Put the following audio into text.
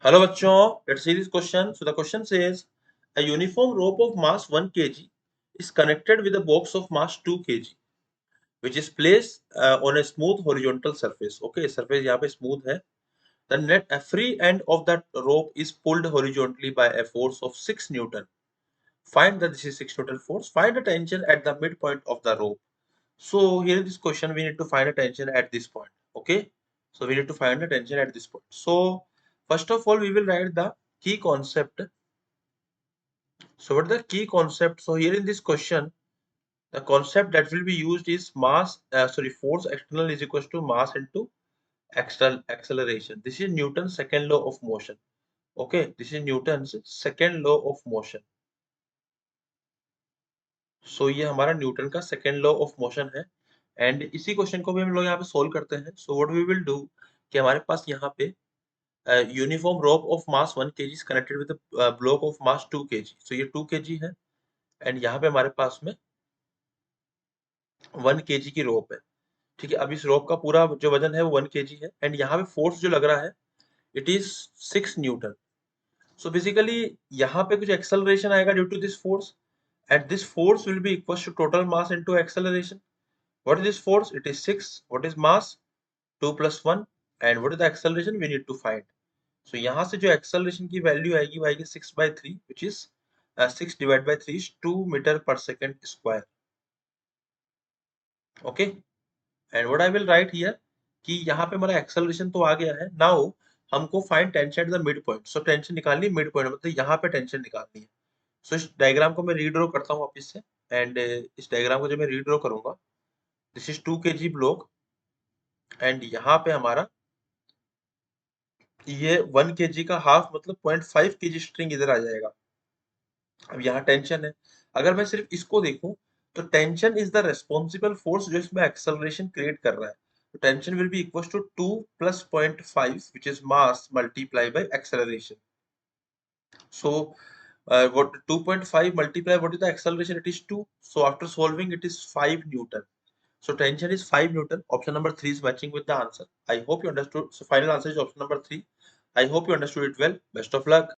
Hello बच्चों, let's see this question. So the question says a uniform rope of mass 1 kg is connected with a box of mass 2 kg which is placed on a smooth horizontal surface. Okay, surface यहाँ पे smooth है. The net free end of that rope is pulled horizontally by a force of 6 Newton. Find that this is 6 Newton force. Find the tension at the midpoint of the rope. So here in this question we need to find a tension at this point. Okay, so we need to find the tension at this point. So first of all we will write the key concept. So what is the key concept? So here in this question, the concept that will be used is force external is equals to mass into external acceleration. This is Newton's second law of motion. Okay, this is Newton's second law of motion. So ये हमारा Newton का second law of motion है and इसी question को भी हम लोग यहाँ पे सोल्व करते हैं. So what we will do कि हमारे पास यहाँ पे uniform rope of mass 1 kg is connected with block of mass 2 kg. सो ये 2 kg है एंड यहाँ पे हमारे पास में 1 kg की रोप है. ठीक है, अब इस रोप का पूरा जो वजन है वो 1 kg है एंड यहाँ पे फोर्स जो लग रहा है it is 6 newton. So basically यहाँ पे कुछ एक्सेलरेशन आएगा due to this force and this force will be equal to total mass into acceleration. What is this force? It is 6. What is mass? 2 plus 1. And what is the acceleration? We need to find. So यहाँ से जो acceleration की value आएगी वो आएगी 6 by 3 which is 6 divided by 3 is 2 meter per second square. Okay. And what I will write here कि यहाँ पे हमारा acceleration तो आ गया है. Now हमको find tension at the midpoint. So tension निकालनी midpoint मतलब यहाँ पे tension निकालनी है. So इस diagram को मैं redraw करता हूँ वापस से and इस diagram को जब मैं redraw करूँगा this is 2 kg block and यहाँ पे हमारा ये 1 kg का हाफ मतलब 0.5 kg स्ट्रिंग इधर आ जाएगा. अब यहाँ टेंशन है. अगर मैं सिर्फ इसको देखूं तो tension is the responsible force जो इसमें एक्सेलरेशन क्रिएट कर रहा है. तो tension will be equal to 2 plus 0.5 which is mass multiplied by acceleration. So what 2.5 multiply what is the acceleration? It is 2. So after solving it is 5 Newton. So tension is 5 Newton. Option number 3 is matching with the answer. I hope you understood. So final answer is option number 3. I hope you understood it well. Best of luck.